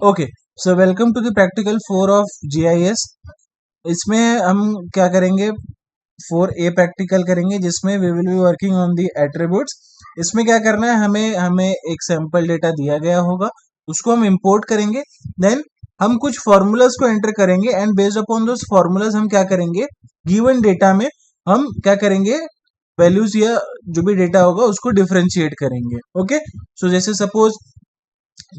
Okay, so welcome to the practical 4 of GIS. इसमें हम क्या करेंगे, 4A प्रैक्टिकल करेंगे जिसमें we will be working on the attributes. इसमें क्या करना है, हमें हमें एक सैंपल डेटा दिया गया होगा, उसको हम इंपोर्ट करेंगे। देन हम कुछ फॉर्मूलाज को एंटर करेंगे and based upon those formulas हम क्या करेंगे, गिवन डेटा में हम क्या करेंगे, वैल्यूज या जो भी डेटा होगा उसको डिफरेंशिएट करेंगे। ओके, सो जैसे सपोज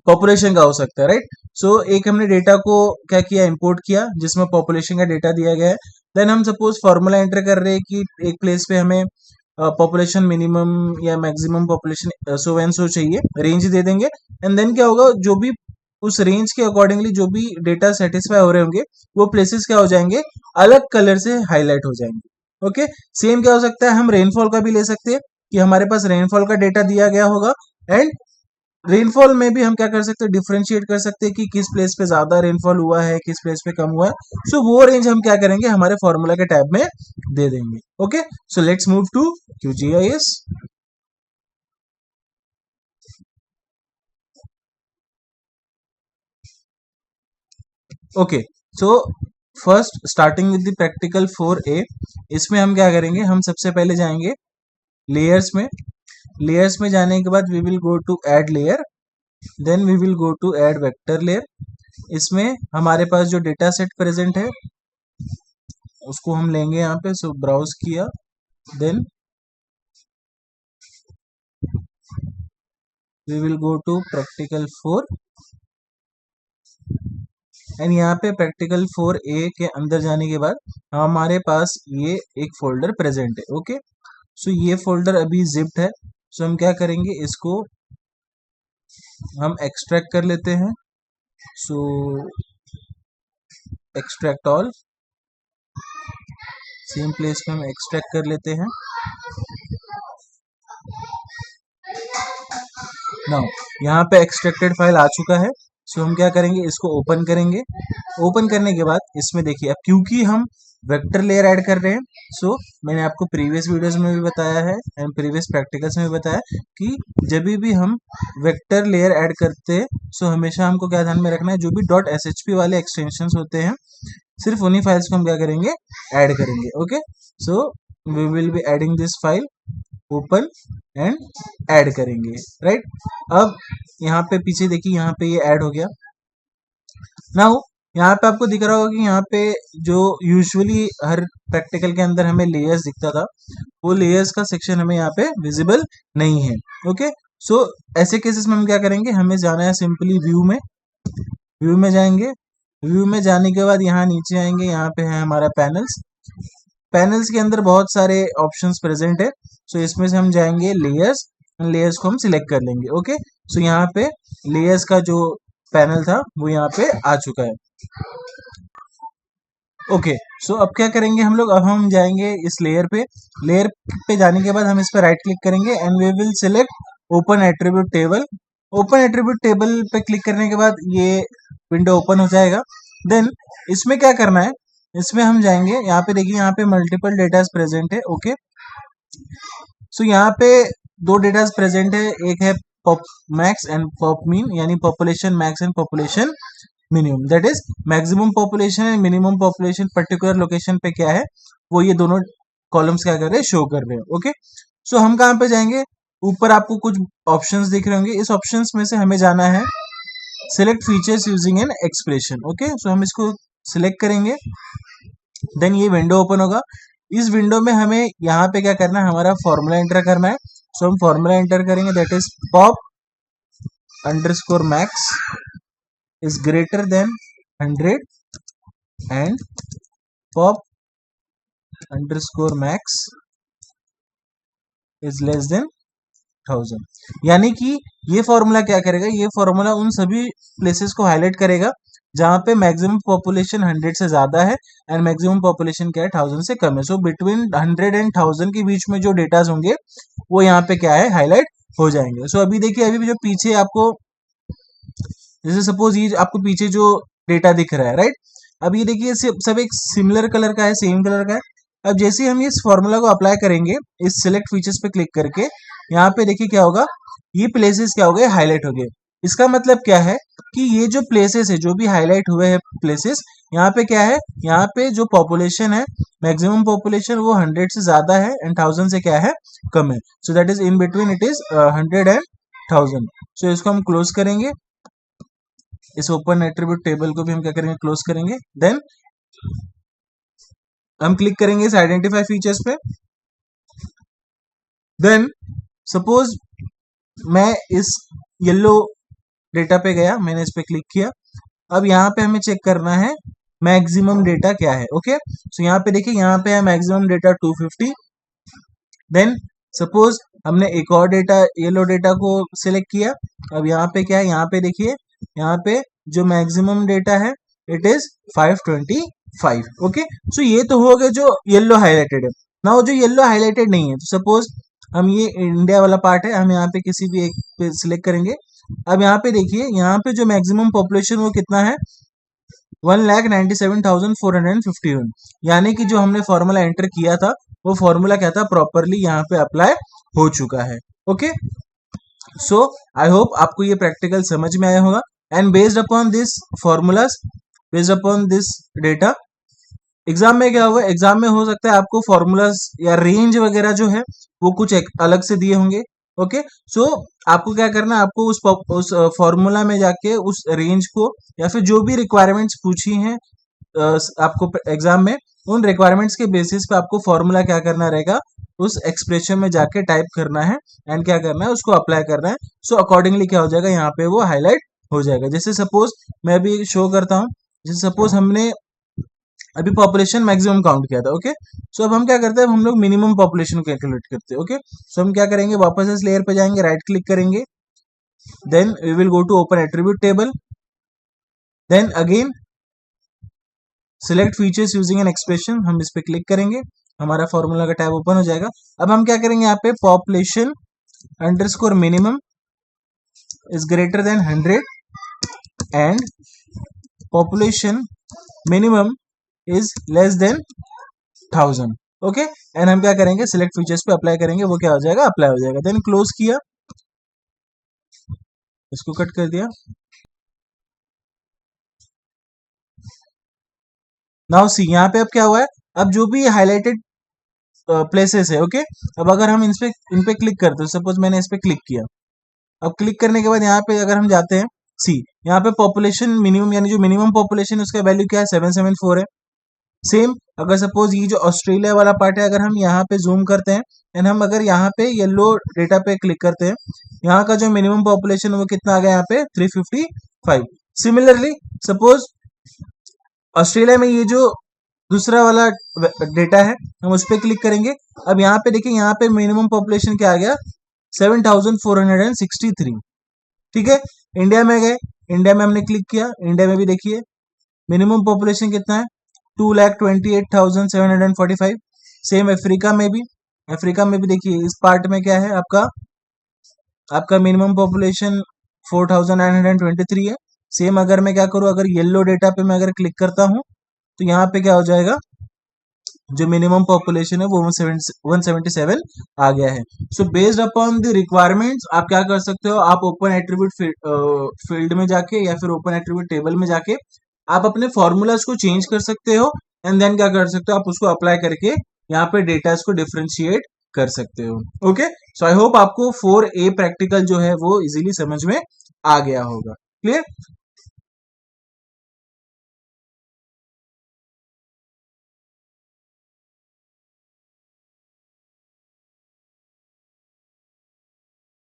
पॉपुलेशन का हो सकता है, राइट। सो एक हमने डेटा को क्या किया, इंपोर्ट किया जिसमें पॉपुलेशन का डेटा दिया गया है। देन हम सपोज फॉर्मूला एंटर कर रहे हैं कि एक प्लेस पे हमें पॉपुलेशन मिनिमम या maximum population so and so चाहिए, रेंज दे देंगे। एंड देन क्या होगा, जो भी उस रेंज के अकॉर्डिंगली जो भी डेटा सेटिस्फाई हो रहे होंगे वो प्लेसेस क्या हो जाएंगे, अलग कलर से हाईलाइट हो जाएंगे। ओके, सेम क्या हो सकता है, हम रेनफॉल का भी ले सकते हैं कि हमारे पास रेनफॉल का डेटा दिया गया होगा एंड रेनफॉल में भी हम क्या कर सकते हैं, डिफरेंशिएट कर सकते हैं कि किस प्लेस पे ज्यादा रेनफॉल हुआ है, किस प्लेस पे कम हुआ है। सो वो रेंज हम क्या करेंगे, हमारे फॉर्मूला के टैब में दे देंगे। Okay, so let's move to QGIS। Okay, so first starting with the practical 4A। इसमें हम क्या करेंगे, हम सबसे पहले जाएंगे लेयर्स में। लेयर्स में जाने के बाद we will go to add layer, then we will go to add vector layer. इसमें हमारे पास जो डेटा सेट प्रेजेंट है उसको हम लेंगे यहाँ पे। सो ब्राउज किया, then we will go to practical 4 and यहाँ पे प्रैक्टिकल 4A के अंदर जाने के बाद हमारे पास ये एक फोल्डर प्रेजेंट है। ओके, सो ये फोल्डर अभी जिप्ड है। सो हम क्या करेंगे, इसको हम एक्सट्रैक्ट कर लेते हैं। सो एक्सट्रैक्ट ऑल, सेम प्लेस पे हम एक्सट्रैक्ट कर लेते हैं। नाउ यहाँ पे एक्सट्रैक्टेड फाइल आ चुका है। सो हम क्या करेंगे, इसको ओपन करेंगे। ओपन करने के बाद इसमें देखिए, अब क्योंकि हम वेक्टर लेयर ऐड कर रहे हैं, सो मैंने आपको प्रीवियस वीडियोस में भी बताया है एंड प्रीवियस प्रैक्टिकल्स में भी बताया कि जब भी हम वेक्टर लेयर ऐड करते हैं, सो हमेशा हमको क्या ध्यान में रखना है, जो भी .shp वाले एक्सटेंशंस होते हैं सिर्फ उन्हीं फाइल्स को हम क्या करेंगे, ऐड करेंगे। Okay, so we will be adding this file, open and add करेंगे, राइट। अब यहाँ पे पीछे देखिए, यहाँ पे ये ऐड हो गया। नाउ यहाँ पे आपको दिख रहा होगा कि यहाँ पे जो यूजुअली हर प्रैक्टिकल के अंदर हमें लेयर्स दिखता था, वो लेयर्स का सेक्शन हमें यहाँ पे विजिबल नहीं है। ओके, सो ऐसे केसेस में हम क्या करेंगे, हमें जाना है सिंपली व्यू में। व्यू में जाएंगे, व्यू में जाने के बाद यहाँ नीचे आएंगे, यहाँ पे है हमारा पैनल्स। पैनल्स के अंदर बहुत सारे ऑप्शंस प्रेजेंट है। सो इसमें से हम जाएंगे लेयर्स, लेयर्स को हम सिलेक्ट कर लेंगे। ओके, सो यहाँ पे लेयर्स का जो पैनल था वो यहाँ पे आ चुका है। ओके, सो अब क्या करेंगे हम लोग, अब हम जाएंगे इस लेयर पे। लेयर पे जाने के बाद हम इस पर राइट क्लिक करेंगे and we will select open attribute table. Open attribute table पे क्लिक करने के बाद ये विंडो ओपन हो जाएगा। देन इसमें क्या करना है, इसमें हम जाएंगे, यहाँ पे देखिए, यहाँ पे मल्टीपल डेटास प्रेजेंट है। ओके, सो यहाँ पे दो डेटास प्रेजेंट है, एक है pop max and pop mean, यानी population max and population minimum. That is maximum population and minimum population particular location पे क्या है, वो ये दोनों कॉलम्स क्या कर रहे हैं, शो कर रहे हैं। ओके, सो हम कहाँ पे जाएंगे, ऊपर आपको कुछ ऑप्शंस दिख रहे होंगे, इस ऑप्शंस में से हमें जाना है select features using an expression. Okay, so हम इसको सिलेक्ट करेंगे, देन ये विंडो ओपन होगा। इस विंडो में हमें यहाँ पे क्या करना है, हमारा फॉर्मूला एंटर करना है। सो हम फॉर्मूला एंटर करेंगे, that is pop underscore max is greater than 100 and pop underscore max is less than 1000। यानी कि ये फॉर्मूला क्या करेगा, ये फॉर्मूला उन सभी प्लेसेस को हाईलाइट करेगा जहां पे मैक्सिमम पॉपुलेशन 100 से ज्यादा है एंड मैक्सिमम पॉपुलेशन क्या है, 1000 से कम है। सो बिटवीन 100 एंड 1000 के बीच में जो डेटाज होंगे वो यहाँ पे क्या है, हाईलाइट हो जाएंगे। सो अभी देखिए, अभी भी जो पीछे आपको, जैसे सपोज ये आपको पीछे जो डेटा दिख रहा है, राइट, अब ये देखिए सब एक सिमिलर कलर का है, सेम कलर का है। अब जैसे ही हम इस फॉर्मूला को अप्लाई करेंगे, इस सिलेक्ट फीचर्स पे क्लिक करके, यहाँ पे देखिए क्या होगा, ये प्लेसेस क्या हो गए, हाईलाइट हो गए। इसका मतलब क्या है कि ये जो प्लेसेस है, जो भी हाईलाइट हुए हैं प्लेसेस, यहाँ पे क्या है, यहाँ पे जो पॉपुलेशन है, मैक्सिमम पॉपुलेशन वो 100 से ज्यादा है एंड 1000 से क्या है, कम है. So that is in between, it is 100 and 1000. सो इसको हम क्लोज करेंगे. इस ओपन एट्रीब्यूट टेबल को भी हम क्या करेंगे, क्लोज करेंगे. देन हम क्लिक करेंगे इस आइडेंटिफाई फीचर्स पे. देन सपोज मैं इस येलो डेटा पे गया, मैंने इस पे क्लिक किया. अब यहाँ पे हमें चेक करना है मैक्सिमम डेटा क्या है. ओके, सो यहाँ पे देखिए, यहाँ पे है मैक्सिमम डेटा 250. देन सपोज हमने एक और डेटा, येलो डेटा को सिलेक्ट किया. अब यहाँ पे क्या है, यहाँ पे देखिए, यहाँ पे जो मैक्सिमम डेटा है इट इज 525. ओके, सो ये तो हो गया जो येलो हाईलाइटेड है. नाउ जो येलो हाईलाइटेड नहीं है, तो सपोज हम, ये इंडिया वाला पार्ट है, हम यहाँ पे किसी भी एक पे सिलेक्ट करेंगे. अब यहाँ पे देखिए, यहाँ पे जो मैक्सिमम पॉपुलेशन वो कितना है, 1,97,451. यानी कि जो हमने फॉर्मूला एंटर किया था, वो फॉर्मूला क्या था, प्रॉपरली यहाँ पे अप्लाई हो चुका है. ओके, सो आई होप आपको ये प्रैक्टिकल समझ में आया होगा. And based upon this formulas, based upon this data, exam में क्या हुआ, एग्जाम में हो सकता है आपको फॉर्मूलाज या रेंज वगैरह जो है वो कुछ अलग से दिए होंगे. ओके, सो आपको क्या करना है, आपको उस फॉर्मूला में जाके उस रेंज को, या फिर जो भी रिक्वायरमेंट्स पूछी हैं आपको एग्जाम में, उन रिक्वायरमेंट्स के बेसिस पे आपको फॉर्मूला क्या करना रहेगा, उस एक्सप्रेशन में जाके टाइप करना है एंड क्या करना है, उसको अप्लाई करना है. सो अकॉर्डिंगली क्या हो जाएगा, यहाँ पे वो हाईलाइट हो जाएगा. जैसे सपोज मैं अभी शो करता हूँ. जैसे सपोज हमने अभी पॉपुलेशन मैक्सिमम काउंट किया था. ओके, सो अब हम क्या करते हैं, हम लोग मिनिमम पॉपुलेशन कैलकुलेट करते हैं. ओके, सो हम क्या करेंगे, वापस इस लेयर पे जाएंगे, राइट क्लिक करेंगे. Then we will go to open attribute table. Then again select features using an expression, हम इस पे क्लिक करेंगे, हमारा फॉर्मूला का टैब ओपन हो जाएगा. अब हम क्या करेंगे, यहाँ पे population underscore minimum is greater than 100 and population minimum is less than 1000. Okay, and हम क्या करेंगे, सिलेक्ट फीचर्स पे अप्लाई करेंगे, वो क्या हो जाएगा, अप्लाई हो जाएगा. देन क्लोज किया, इसको कट कर दिया. नाउ सी, यहाँ पे अब क्या हुआ है, अब जो भी हाईलाइटेड प्लेसेस है, ओके, अब अगर हम इन पे क्लिक करते हैं, सपोज मैंने इस पे क्लिक किया. अब क्लिक करने के बाद यहाँ पे अगर हम जाते हैं, सी यहाँ पे पॉपुलेशन मिनिमम, यानी जो मिनिमम पॉपुलेशन है उसका वैल्यू क्या है, 774 है. सेम अगर सपोज ये जो ऑस्ट्रेलिया वाला पार्ट है, अगर हम यहाँ पे जूम करते हैं एंड हम अगर यहाँ पे येलो डेटा पे क्लिक करते हैं, यहाँ का जो मिनिमम पॉपुलेशन है वो कितना आ गया, यहाँ पे 355. सिमिलरली सपोज ऑस्ट्रेलिया में ये जो दूसरा वाला डेटा है, हम उस पर क्लिक करेंगे. अब यहाँ पे देखिए, यहाँ पे मिनिमम पॉपुलेशन क्या आ गया, 7,463. ठीक है, इंडिया में गए, इंडिया में हमने क्लिक किया, इंडिया में भी देखिए मिनिमम पॉपुलेशन कितना है, 2,28,745. सेम अफ्रीका में भी, अफ्रीका में भी देखिए इस पार्ट में क्या है, आपका मिनिमम पॉपुलेशन 4,923 है. सेम अगर मैं क्या करूँ, अगर येलो डेटा पे मैं अगर क्लिक करता हूँ, तो यहाँ पे क्या हो जाएगा, जो मिनिमम पॉपुलेशन है वो 177 आ गया है. So based upon the requirements आप क्या कर सकते हो, आप ओपन एट्रीब्यूट फील्ड में जाके या फिर ओपन एट्रीब्यूट टेबल में जाके आप अपने फॉर्मूलाज को चेंज कर सकते हो एंड देन क्या कर सकते हो, आप उसको अप्लाई करके यहाँ पे डेटास को डिफरेंशिएट कर सकते हो. ओके, सो आई होप आपको 4A प्रैक्टिकल जो है वो इजीली समझ में आ गया होगा. क्लियर.